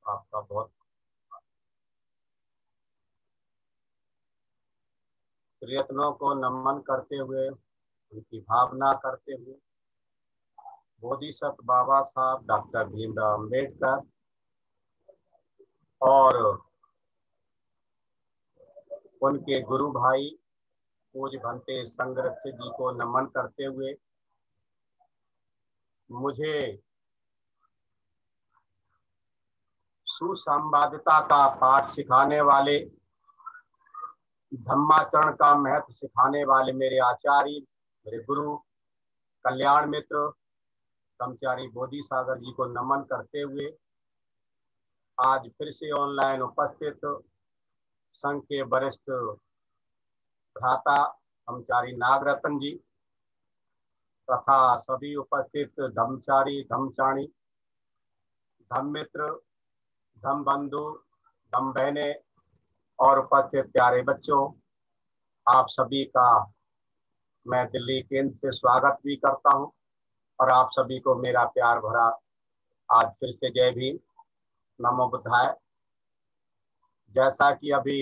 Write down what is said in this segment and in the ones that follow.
आपका बहुत प्रयत्नों को नमन करते हुए, उनकी भावना करते हुए बोधिसत्व बाबा साहब डॉक्टर भीमराव अम्बेडकर और उनके गुरु भाई पूज्य भंते संघरक्षित जी को नमन करते हुए मुझे सुसंवादिता का पाठ सिखाने वाले, धम्माचरण का महत्व सिखाने वाले मेरे आचार्य, मेरे गुरु कल्याण मित्र ब्रह्मचारी बोधि सागर जी को नमन करते हुए आज फिर से ऑनलाइन उपस्थित संघ के वरिष्ठ भ्राता ब्रह्मचारी नागरत्न जी तथा सभी उपस्थित धम्मचारी, धम्मचाणी, धम्म मित्र, धम्म बंधु, धम्म बहने और उपस्थित प्यारे बच्चों, आप सभी का मैं दिल्ली केंद्र से स्वागत भी करता हूं और आप सभी को मेरा प्यार भरा आज फिर से जय भीम, नमो बुद्धाय। जैसा कि अभी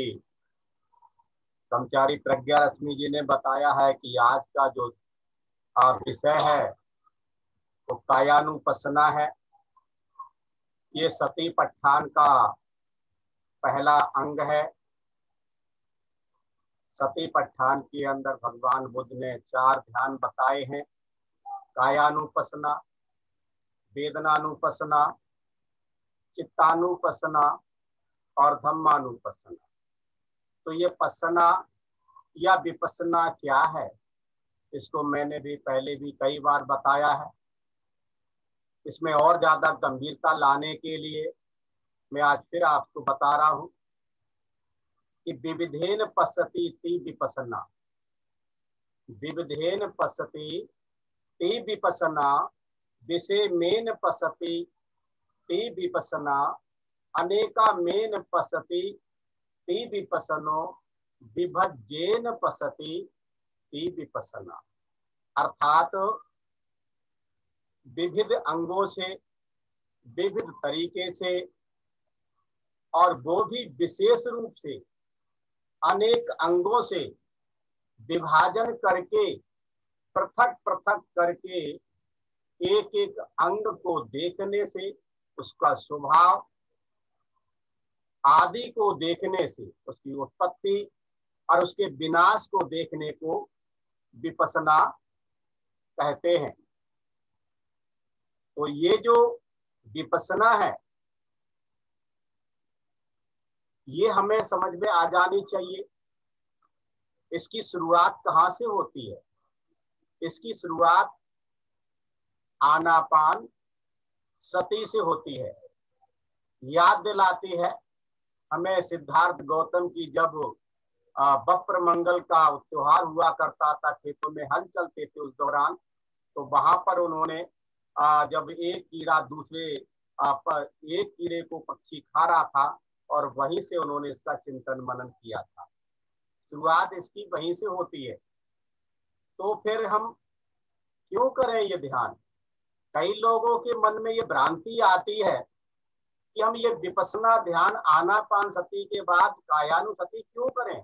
ब्रह्मचारी प्रज्ञा रश्मि जी ने बताया है कि आज का जो विषय है वो कायानुपसना है। ये सती पट्ठान का पहला अंग है। सती पट्ठान के अंदर भगवान बुद्ध ने 4 ध्यान बताए हैं: कायानुपसना, वेदनानुपसना, चित्तानुपसना और धम्मानुपसना। तो ये पसना या विपसना क्या है, इसको मैंने भी पहले भी कई बार बताया है। इसमें और ज्यादा गंभीरता लाने के लिए मैं आज फिर आपको बता रहा हूं कि विविधेन पश्यति ति विपसना, विविधेन पश्यति ति विपसना, विषयमेन पश्यति ति विपसना, अनेकामेन पश्यति ति विपसनो, विभज्येन पश्यति ति विपसना। अर्थात विविध अंगों से, विविध तरीके से और वो भी विशेष रूप से अनेक अंगों से विभाजन करके, पृथक पृथक करके एक एक अंग को देखने से, उसका स्वभाव आदि को देखने से, उसकी उत्पत्ति और उसके विनाश को देखने को विपसना कहते हैं। तो ये जो विपसना है ये हमें समझ में आ जानी चाहिए। इसकी शुरुआत कहाँ से होती है? इसकी शुरुआत आनापान सती से होती है। याद दिलाती है हमें सिद्धार्थ गौतम की जब बप्र मंगल का त्योहार हुआ करता था, खेतों में हल चलते थे उस दौरान, तो वहां पर उन्होंने जब एक कीड़ा दूसरे एक कीड़े को पक्षी खा रहा था और वहीं से उन्होंने इसका चिंतन मनन किया था। शुरुआत इसकी वहीं से होती है। तो फिर हम क्यों करें ये ध्यान? कई लोगों के मन में ये भ्रांति आती है कि हम ये विपसना ध्यान आनापान सती के बाद कायानुसती क्यों करें,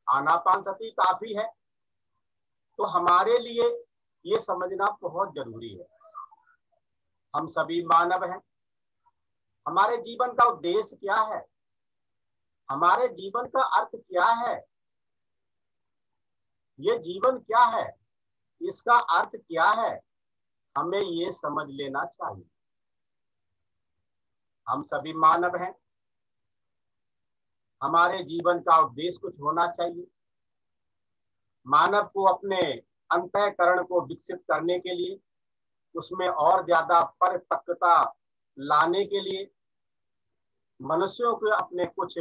आनापान सती काफी है। तो हमारे लिए ये समझना बहुत जरूरी है, हम सभी मानव हैं। हमारे जीवन का उद्देश्य क्या है, हमारे जीवन का अर्थ क्या है, ये जीवन क्या है, इसका अर्थ क्या है, हमें ये समझ लेना चाहिए। हम सभी मानव हैं, हमारे जीवन का उद्देश्य कुछ होना चाहिए। मानव को अपने अंतःकरण को विकसित करने के लिए, उसमें और ज्यादा परिपक्वता लाने के लिए मनुष्यों को अपने कुछ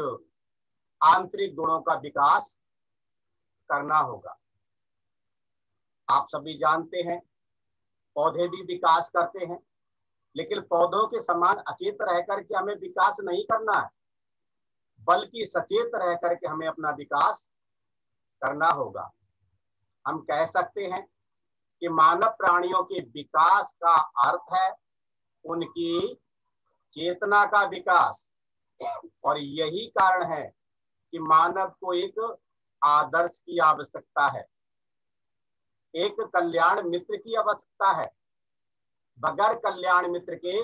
आंतरिक गुणों का विकास करना होगा। आप सभी जानते हैं पौधे भी विकास करते हैं, लेकिन पौधों के समान अचेत रह करके हमें विकास नहीं करना है, बल्कि सचेत रह करके हमें अपना विकास करना होगा। हम कह सकते हैं कि मानव प्राणियों के विकास का अर्थ है उनकी चेतना का विकास। और यही कारण है कि मानव को एक आदर्श की आवश्यकता है, एक कल्याण मित्र की आवश्यकता है। बगैर कल्याण मित्र के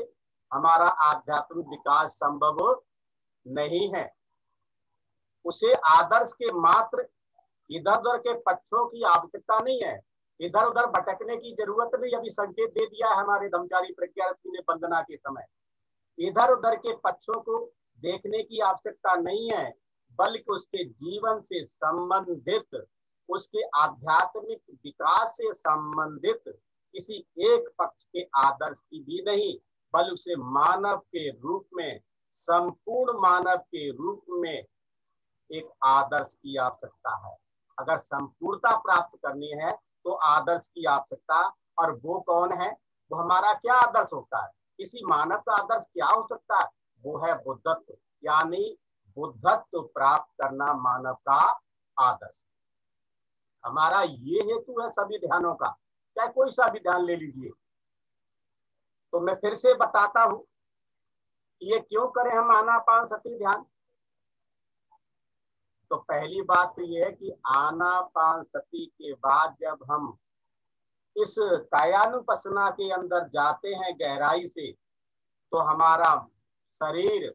हमारा आध्यात्मिक विकास संभव नहीं है। उसे आदर्श के मात्र इधर उधर के पक्षों की आवश्यकता नहीं है, इधर उधर भटकने की जरूरत नहीं। अभी संकेत दे दिया है हमारे ब्रह्मचारी प्रज्ञारश्मि ने वंदना के समय। इधर उधर के पक्षों को देखने की आवश्यकता नहीं है, बल्कि उसके जीवन से संबंधित, उसके आध्यात्मिक विकास से संबंधित किसी एक पक्ष के आदर्श की भी नहीं, बल्कि उसे मानव के रूप में, संपूर्ण मानव के रूप में एक आदर्श की आवश्यकता है। अगर संपूर्णता प्राप्त करनी है तो आदर्श की आवश्यकता। और वो कौन है? वो हमारा क्या आदर्श होता है? किसी मानव का आदर्श क्या हो सकता है? वो है बुद्धत्व, यानी बुद्धत्व प्राप्त करना मानव का आदर्श। हमारा ये हेतु है सभी ध्यानों का, चाहे कोई सा भी ध्यान ले लीजिए। तो मैं फिर से बताता हूं कि ये क्यों करें हम आनापान सती ध्यान। तो पहली बात तो ये है कि आनापान सती के बाद जब हम इस कायानुपसना के अंदर जाते हैं गहराई से, तो हमारा शरीर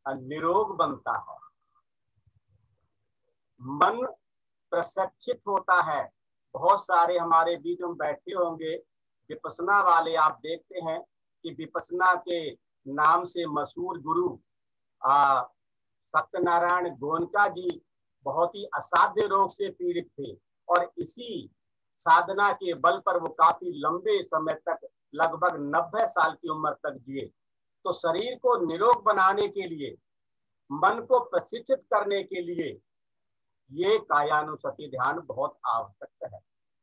निरोग बनता है, मन प्रशिक्षित होता है। बहुत सारे हमारे बीच में बैठे होंगे विपස්සना वाले, आप देखते हैं कि विपස්සना के नाम से मशहूर गुरु सत्यनारायण गोयनका जी बहुत ही असाध्य रोग से पीड़ित थे, और इसी साधना के बल पर वो काफी लंबे समय तक, लगभग 90 साल की उम्र तक जिए। तो शरीर को निरोग बनाने के लिए, मन को प्रशिक्षित करने के लिए ये कायानुसति ध्यान बहुत आवश्यक है।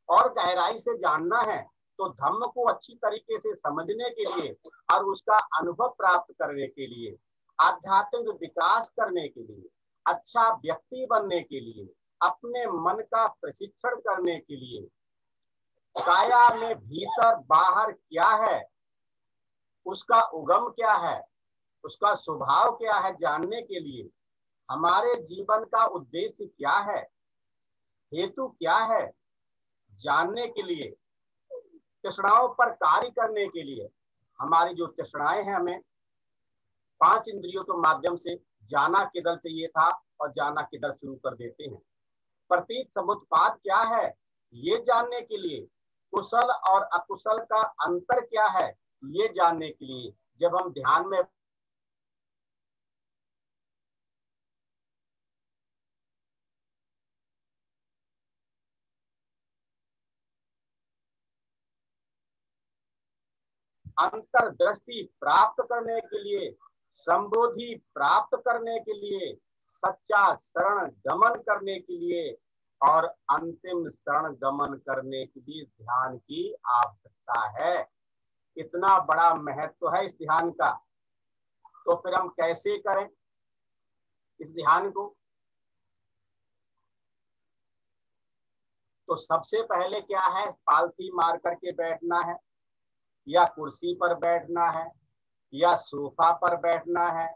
और गहराई से जानना है तो धम्म को अच्छी तरीके से समझने के लिए और उसका अनुभव प्राप्त करने के लिए, आध्यात्मिक विकास करने के लिए, अच्छा व्यक्ति बनने के लिए, अपने मन का प्रशिक्षण करने के लिए, काया में भीतर बाहर क्या है, उसका उगम क्या है, उसका स्वभाव क्या है, जानने के लिए, हमारे जीवन का उद्देश्य क्या है, हेतु क्या है, जानने के लिए, तृष्णाओं पर कार्य करने के लिए। हमारी जो तृष्णाएं हैं, हमें 5 इंद्रियों के माध्यम से जाना किधर चाहिए था और जाना किधर शुरू कर देते हैं। प्रतीत समुत्पाद क्या है, ये जानने के लिए, कुशल और अकुशल का अंतर क्या है, ये जानने के लिए जब हम ध्यान में अंतर्दृष्टि प्राप्त करने के लिए, संबोधि प्राप्त करने के लिए, सच्चा शरण गमन करने के लिए और अंतिम शरण गमन करने की भी ध्यान की आवश्यकता है। इतना बड़ा महत्व है इस ध्यान का। तो फिर हम कैसे करें इस ध्यान को? तो सबसे पहले क्या है, पालथी मार करके बैठना है, या कुर्सी पर बैठना है, या सोफा पर बैठना है।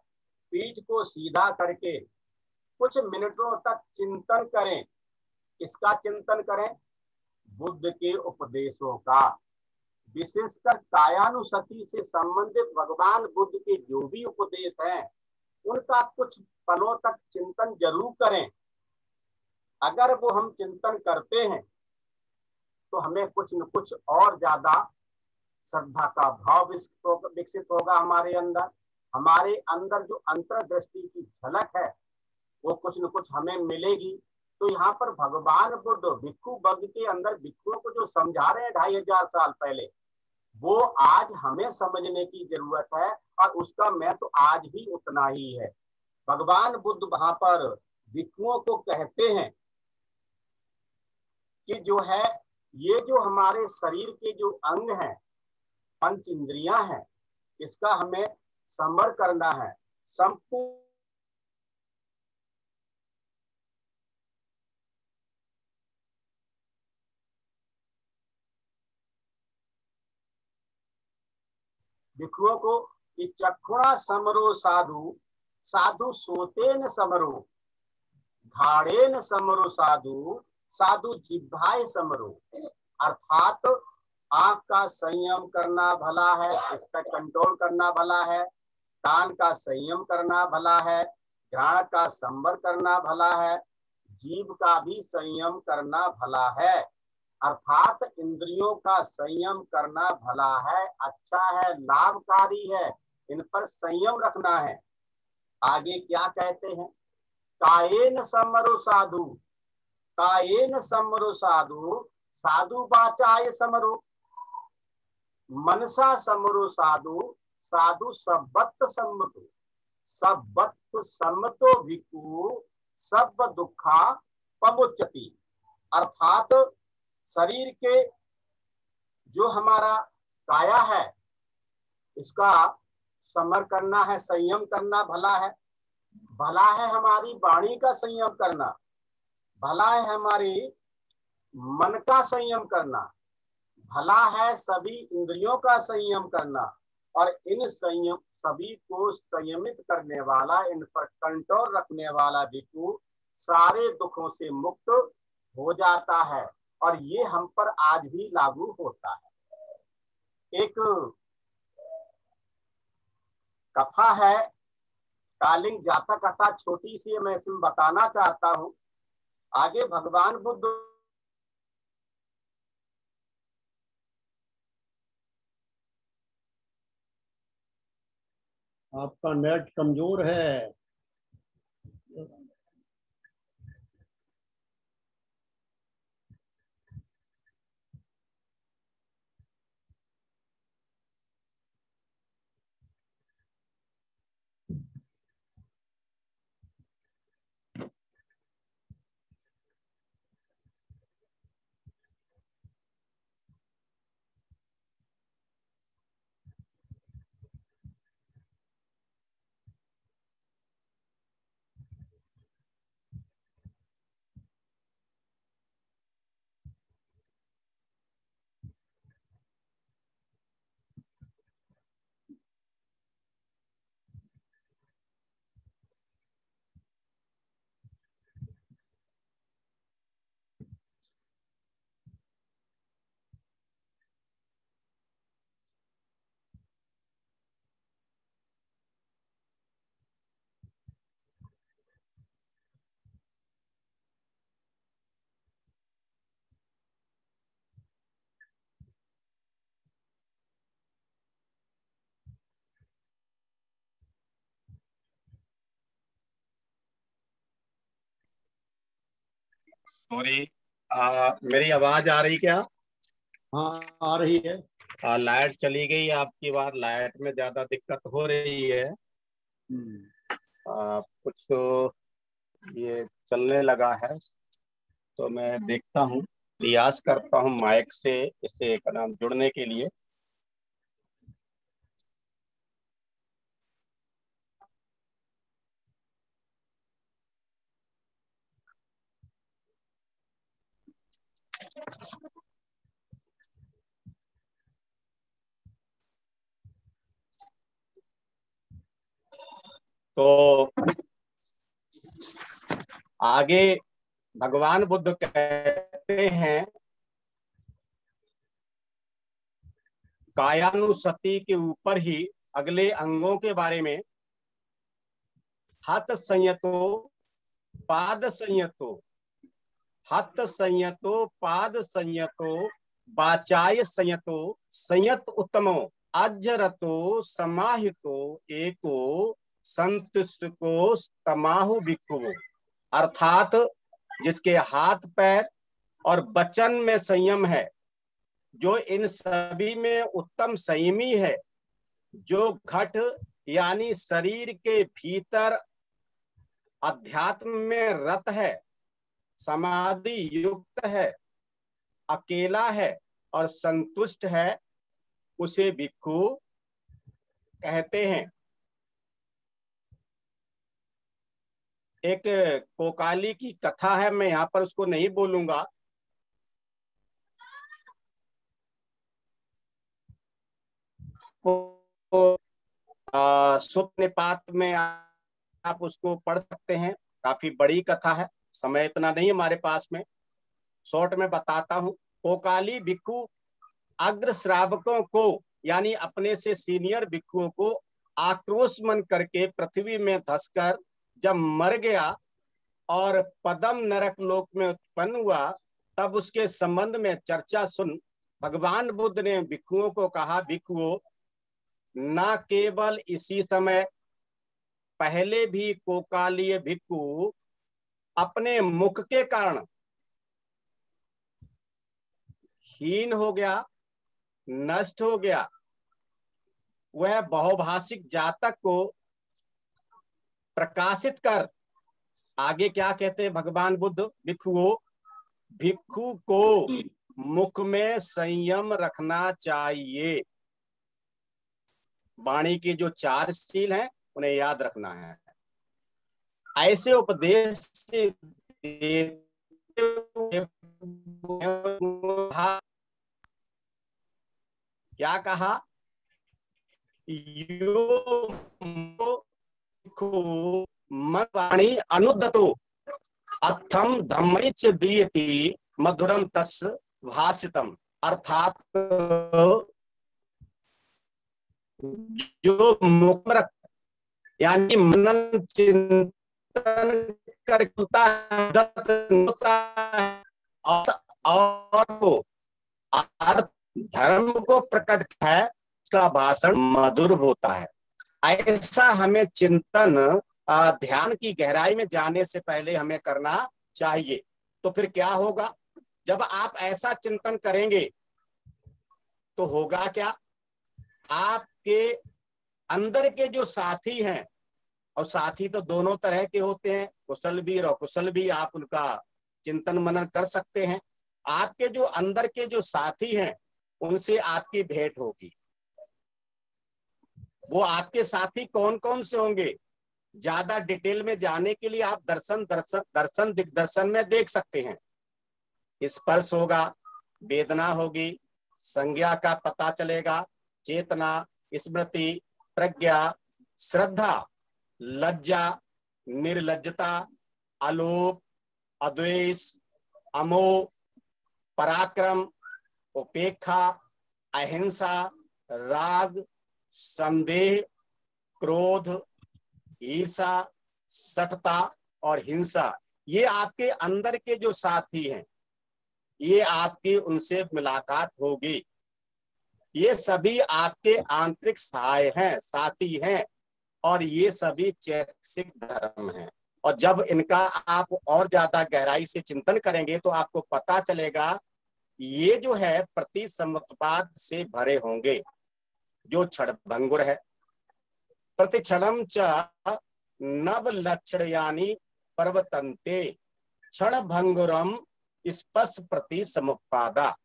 पीठ को सीधा करके कुछ मिनटों तक चिंतन करें। इसका चिंतन करें, बुद्ध के उपदेशों का, विशेषकर कायानुसति से संबंधित भगवान बुद्ध के जो भी उपदेश हैं उनका कुछ पलों तक चिंतन जरूर करें। अगर वो हम चिंतन करते हैं तो हमें कुछ न कुछ और ज्यादा श्रद्धा का भाव विकसित होगा हमारे अंदर। हमारे अंदर जो अंतर्दृष्टि की झलक है वो कुछ न कुछ हमें मिलेगी। तो यहाँ पर भगवान बुद्ध भिक्षु वर्ग के अंदर भिक्षुओं को जो समझा रहे हैं 2500 साल पहले, वो आज हमें समझने की जरूरत है, और उसका महत्व आज भी उतना ही है। भगवान बुद्ध वहां पर भिक्षुओं को कहते हैं कि जो है, ये जो हमारे शरीर के जो अंग हैं, पंच इंद्रियां हैं, इसका हमें संवर करना है। संपूर्ण भिक्षुओं को कि चक्षुणा समरो साधु, साधु सोतेन समरो, घाड़ेन समरो साधु, साधु जिह्वाय समरो। अर्थात आंख का संयम करना भला है, इसका कंट्रोल करना भला है, कान का संयम करना भला है, घ्राण का संवर करना भला है, जीभ का भी संयम करना भला है। अर्थात इंद्रियों का संयम करना भला है, अच्छा है, लाभकारी है, इन पर संयम रखना है। आगे क्या कहते हैं? कायेन समरो साधु, कायेन समरो साधु, साधु वाचाय समरो, मनसा समरो साधु, साधु सब्बत सम्मतो, सब्बत सम्मतो भिक्खु सब दुखा पमुच्यति। अर्थात शरीर के जो हमारा काया है इसका समर करना है, संयम करना भला है। भला है हमारी वाणी का संयम करना, भला है हमारी मन का संयम करना, भला है सभी इंद्रियों का संयम करना। और इन संयम सभी को संयमित करने वाला, इन पर कंट्रोल रखने वाला भिक्षु सारे दुखों से मुक्त हो जाता है। और ये हम पर आज भी लागू होता है। एक कथा है, कालिंग जातक कथा, छोटी सी मैं इसमें बताना चाहता हूं। आगे भगवान बुद्ध आपका नेट कमजोर है। सॉरी, मेरी आवाज आ रही क्या? हाँ, आ रही है। लाइट चली गई आपकी बार, लाइट में ज्यादा दिक्कत हो रही है। कुछ ये चलने लगा है तो मैं देखता हूँ, प्रयास करता हूँ माइक से इससे नाम जुड़ने के लिए। तो आगे भगवान बुद्ध कहते हैं, कायानुसति के ऊपर ही अगले अंगों के बारे में, हत संयतो पाद संयतो, हत संयतो पाद संयतो, वाचाय संयतो, संयत उत्तमो, अजरतो समाहितो, एको संतुष्टो तमाहु भिक्षुवो। अर्थात जिसके हाथ पैर और वचन में संयम है, जो इन सभी में उत्तम संयमी है, जो घट यानी शरीर के भीतर अध्यात्म में रत है, समाधि युक्त है, अकेला है और संतुष्ट है, उसे भिक्षु कहते हैं। एक कोकाली की कथा है, मैं यहाँ पर उसको नहीं बोलूंगा। सुप्त निपात में आप उसको पढ़ सकते हैं। काफी बड़ी कथा है, समय इतना नहीं हमारे पास में, शॉर्ट में बताता हूँ। कोकाली भिक्खु अग्र श्रावकों को, यानी अपने से सीनियर भिक्षुओं को आक्रोश मन करके पृथ्वी में धंसकर जब मर गया और पदम नरक लोक में उत्पन्न हुआ, तब उसके संबंध में चर्चा सुन भगवान बुद्ध ने भिक्षुओं को कहा, भिक्षुओं, न केवल इसी समय, पहले भी कोकालीय भिक्षु अपने मुख के कारण हीन हो गया, नष्ट हो गया। वह बहुभाषिक जातक को प्रकाशित कर, आगे क्या कहते हैं भगवान बुद्ध, भिक्षुओं, भिक्षु को मुख में संयम रखना चाहिए। वाणी के जो 4 शील हैं उन्हें याद रखना है। ऐसे उपदेश से देते हुए क्या कहा, यो वाणी अनुदतो अथम धम्मैच दीयति मधुरम तस् भाषितम, अर्थात जो मुख रख, यानी मनन चिंतन करता है और अर्थ धर्म को प्रकट है, उसका भाषण मधुर होता है। ऐसा हमें चिंतन ध्यान की गहराई में जाने से पहले हमें करना चाहिए। तो फिर क्या होगा, जब आप ऐसा चिंतन करेंगे तो होगा क्या, आपके अंदर के जो साथी हैं, और साथी तो दोनों तरह के होते हैं, कुशल भी और अकुशल भी, आप उनका चिंतन मनन कर सकते हैं। आपके जो अंदर के जो साथी हैं उनसे आपकी भेंट होगी। वो आपके साथी कौन कौन से होंगे, ज्यादा डिटेल में जाने के लिए आप दर्शन दिग्दर्शन में देख सकते हैं। स्पर्श होगा, वेदना होगी, संज्ञा का पता चलेगा, चेतना, स्मृति, प्रज्ञा, श्रद्धा, लज्जा, निर्लज्जता, अलोप, अद्वेष, अमोह, पराक्रम, उपेक्षा, अहिंसा, राग, संदेह, क्रोध, ईर्षा, सठता और हिंसा, ये आपके अंदर के जो साथी हैं, ये आपकी उनसे मुलाकात होगी। ये सभी आपके आंतरिक सहाय हैं, साथी हैं, और ये सभी चैतसिक धर्म हैं। और जब इनका आप और ज्यादा गहराई से चिंतन करेंगे तो आपको पता चलेगा ये जो है प्रतिसंवाद से भरे होंगे, जो क्षणभंगुर है। प्रतिक्षणम च नव लक्षणयानि प्रवर्तन्ते क्षणभंगुरम स्पष्ट प्रतिसमुत्पादा।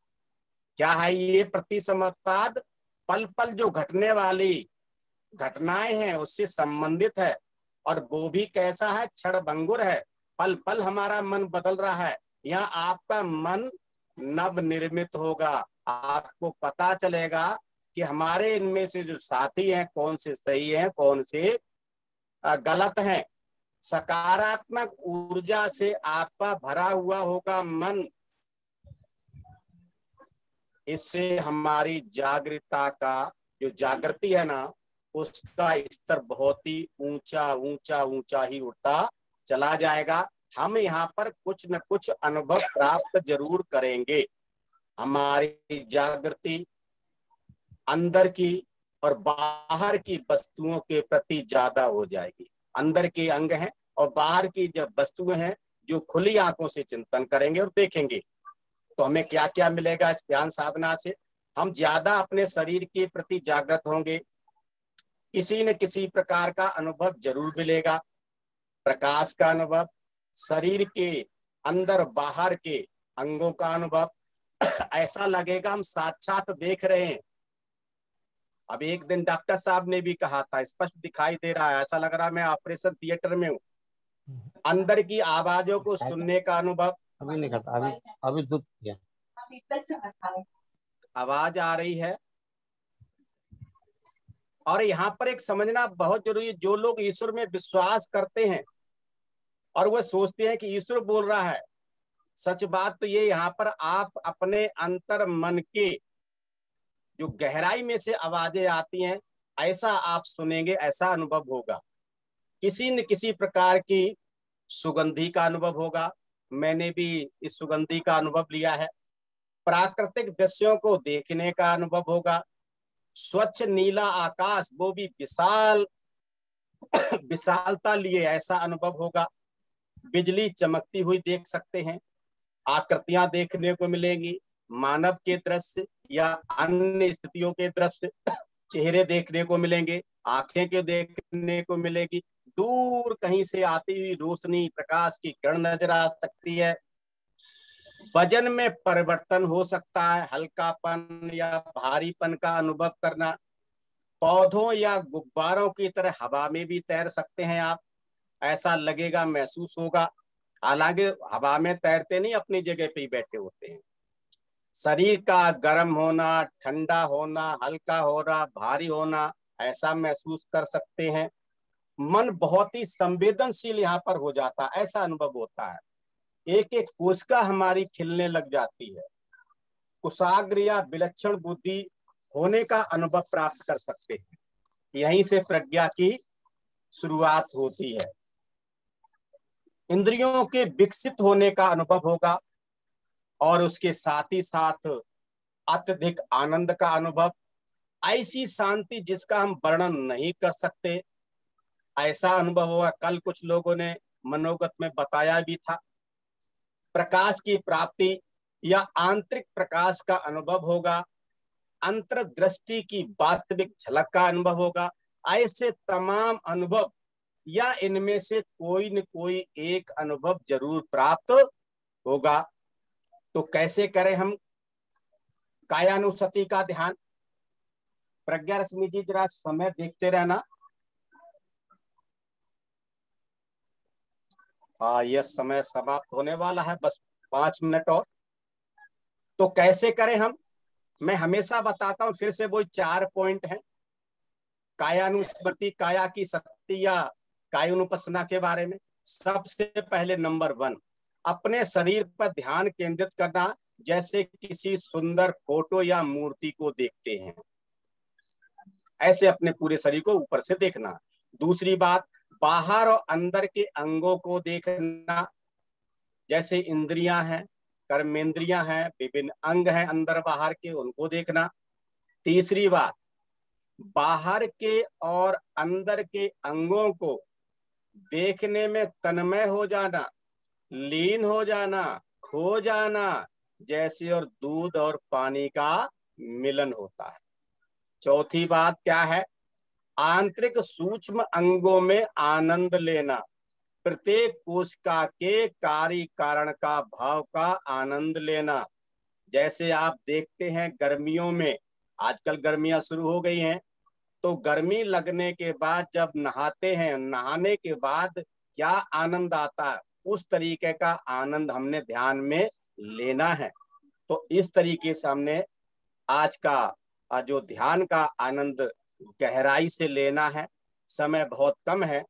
क्या है ये प्रतिसमुत्पाद? पल पल जो घटने वाली घटनाएं हैं उससे संबंधित है, और वो भी कैसा है, क्षणभंगुर है। पल पल हमारा मन बदल रहा है। यहाँ आपका मन नव निर्मित होगा। आपको पता चलेगा कि हमारे इनमें से जो साथी हैं कौन से सही हैं, कौन से गलत हैं। सकारात्मक ऊर्जा से आपका भरा हुआ होगा मन। इससे हमारी जागृता का जो जागृति है ना, उसका स्तर बहुत ही ऊंचा ऊंचा ऊंचा ही उठता चला जाएगा। हम यहाँ पर कुछ न कुछ अनुभव प्राप्त जरूर करेंगे। हमारी जागृति अंदर की और बाहर की वस्तुओं के प्रति ज्यादा हो जाएगी। अंदर के अंग हैं और बाहर की जब वस्तुएं हैं, जो खुली आंखों से चिंतन करेंगे और देखेंगे तो हमें क्या क्या मिलेगा इस ध्यान साधना से। हम ज्यादा अपने शरीर के प्रति जागृत होंगे। किसी न किसी प्रकार का अनुभव जरूर मिलेगा, प्रकाश का अनुभव, शरीर के अंदर बाहर के अंगों का अनुभव। ऐसा लगेगा हम साक्षात देख रहे हैं। अब एक दिन डॉक्टर साहब ने भी कहा था, स्पष्ट दिखाई दे रहा है, ऐसा लग रहा है मैं ऑपरेशन थिएटर में हूँ। अंदर की आवाजों को सुनने का अनुभव। अभी नहीं खाता, अभी दूध किया। आवाज आ रही है, और यहाँ पर एक समझना बहुत जरूरी है, जो लोग ईश्वर में विश्वास करते हैं और वह सोचते हैं कि ईश्वर बोल रहा है, सच बात तो ये यहाँ पर आप अपने अंतर मन के जो गहराई में से आवाजें आती हैं, ऐसा आप सुनेंगे, ऐसा अनुभव होगा। किसी न किसी प्रकार की सुगंधी का अनुभव होगा। मैंने भी इस सुगंधी का अनुभव लिया है। प्राकृतिक दृश्यों को देखने का अनुभव होगा। स्वच्छ नीला आकाश, वो भी विशाल विशालता लिए, ऐसा अनुभव होगा। बिजली चमकती हुई देख सकते हैं। आकृतियां देखने को मिलेंगी, मानव के दृश्य या अन्य स्थितियों के दृश्य, चेहरे देखने को मिलेंगे, आंखें के देखने को मिलेगी। दूर कहीं से आती हुई रोशनी, प्रकाश की किरण नजर आ सकती है। वजन में परिवर्तन हो सकता है, हल्कापन या भारीपन का अनुभव करना। पौधों या गुब्बारों की तरह हवा में भी तैर सकते हैं आप, ऐसा लगेगा, महसूस होगा। हालांकि हवा में तैरते नहीं, अपनी जगह पे ही बैठे होते हैं। शरीर का गर्म होना, ठंडा होना, हल्का होना, भारी होना, ऐसा महसूस कर सकते हैं। मन बहुत ही संवेदनशील यहाँ पर हो जाता है, ऐसा अनुभव होता है। एक एक कोशिका हमारी खिलने लग जाती है। कुशाग्र या विलक्षण बुद्धि होने का अनुभव प्राप्त कर सकते हैं। यहीं से प्रज्ञा की शुरुआत होती है। इंद्रियों के विकसित होने का अनुभव होगा और उसके साथ ही साथ अत्यधिक आनंद का अनुभव, ऐसी शांति जिसका हम वर्णन नहीं कर सकते, ऐसा अनुभव होगा। कल कुछ लोगों ने मनोगत में बताया भी था। प्रकाश की प्राप्ति या आंतरिक प्रकाश का अनुभव होगा। अंतर्दृष्टि की वास्तविक झलक का अनुभव होगा। ऐसे तमाम अनुभव या इनमें से कोई न कोई एक अनुभव जरूर प्राप्त होगा। तो कैसे करें हम कायानुसति का ध्यान? प्रज्ञा रश्मि जी जरा समय देखते रहना। यह समय समाप्त होने वाला है, बस 5 मिनट और। तो कैसे करें हम? मैं हमेशा बताता हूं, फिर से वो 4 पॉइंट हैं कायानुस्मृति, काया की शक्ति या कायानुपसना के बारे में। सबसे पहले नंबर 1, अपने शरीर पर ध्यान केंद्रित करना, जैसे किसी सुंदर फोटो या मूर्ति को देखते हैं, ऐसे अपने पूरे शरीर को ऊपर से देखना। दूसरी बात, बाहर और अंदर के अंगों को देखना, जैसे इंद्रियां हैं, कर्मेंद्रियां हैं, विभिन्न अंग हैं अंदर बाहर के, उनको देखना। तीसरी बात, बाहर के और अंदर के अंगों को देखने में तन्मय हो जाना, लीन हो जाना, खो जाना, जैसे और दूध और पानी का मिलन होता है। चौथी बात क्या है? आंतरिक सूक्ष्म अंगों में आनंद लेना, प्रत्येक कोशिका के कार्य कारण का भाव का आनंद लेना। जैसे आप देखते हैं गर्मियों में, आजकल गर्मियां शुरू हो गई हैं, तो गर्मी लगने के बाद जब नहाते हैं, नहाने के बाद क्या आनंद आता है, उस तरीके का आनंद हमने ध्यान में लेना है। तो इस तरीके से हमने आज का जो ध्यान का आनंद गहराई से लेना है। समय बहुत कम है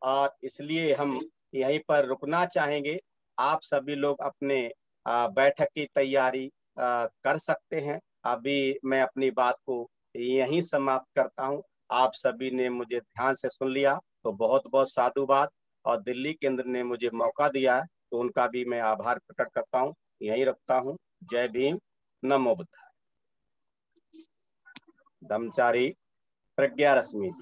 और इसलिए हम यहीं पर रुकना चाहेंगे। आप सभी लोग अपने बैठक की तैयारी कर सकते हैं। अभी मैं अपनी बात को यहीं समाप्त करता हूं। आप सभी ने मुझे ध्यान से सुन लिया, तो बहुत बहुत साधुवाद। और दिल्ली केंद्र ने मुझे मौका दिया है, तो उनका भी मैं आभार प्रकट करता हूं। यहीं रखता हूं। जय भीम, नमो बुद्धाय। ब्रह्मचारी प्रज्ञा रश्मि जी।